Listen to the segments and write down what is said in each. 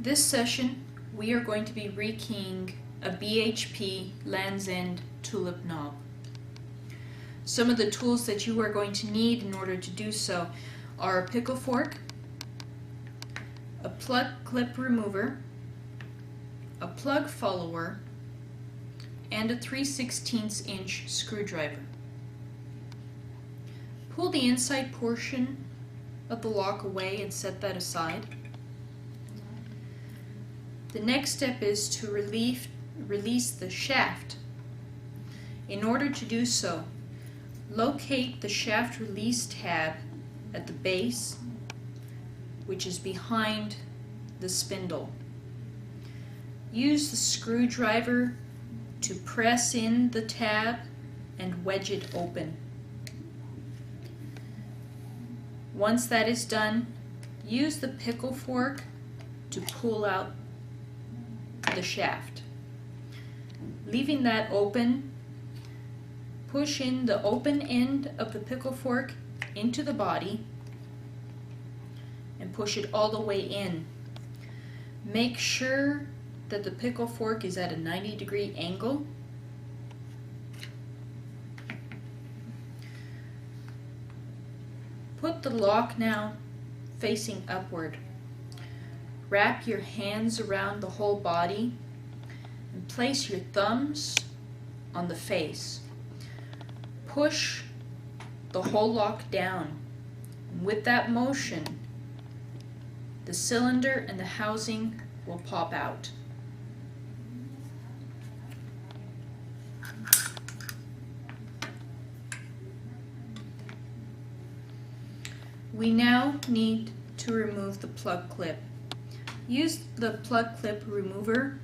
This session we are going to be rekeying a BHP Land's End Tulip knob. Some of the tools that you are going to need in order to do so are a pickle fork, a plug clip remover, a plug follower, and a 3/16 inch screwdriver. Pull the inside portion of the lock away and set that aside. The next step is to release the shaft. In order to do so, locate the shaft release tab at the base, which is behind the spindle. Use the screwdriver to press in the tab and wedge it open. Once that is done, use the pickle fork to pull out the shaft. Leaving that open, push in the open end of the pickle fork into the body and push it all the way in. Make sure that the pickle fork is at a 90-degree angle. Put the lock now facing upward. Wrap your hands around the whole body and place your thumbs on the face. Push the whole lock down. And with that motion, the cylinder and the housing will pop out. We now need to remove the plug clip. Use the plug clip remover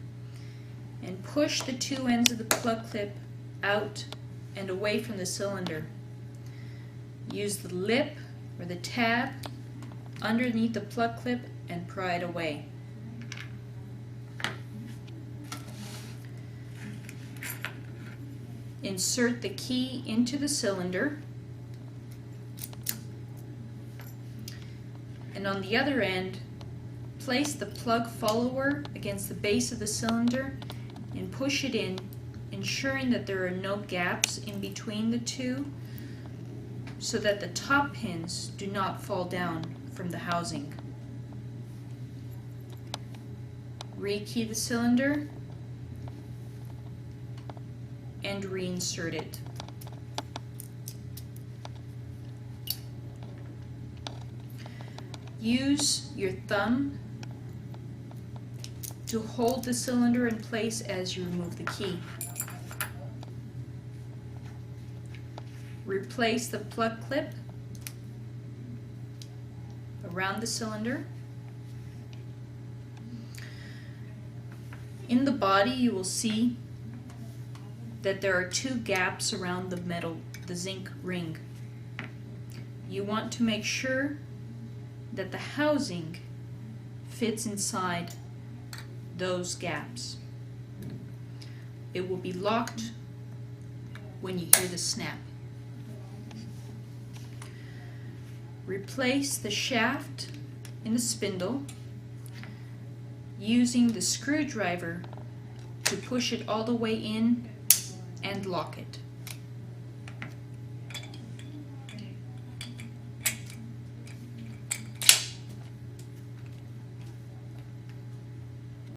and push the two ends of the plug clip out and away from the cylinder. Use the lip or the tab underneath the plug clip and pry it away. Insert the key into the cylinder, and on the other end, place the plug follower against the base of the cylinder and push it in, ensuring that there are no gaps in between the two so that the top pins do not fall down from the housing. Rekey the cylinder and reinsert it. Use your thumb to hold the cylinder in place as you remove the key. Replace the plug clip around the cylinder. In the body, you will see that there are two gaps around the zinc ring. You want to make sure that the housing fits inside those gaps. It will be locked when you hear the snap. Replace the shaft in the spindle using the screwdriver to push it all the way in and lock it.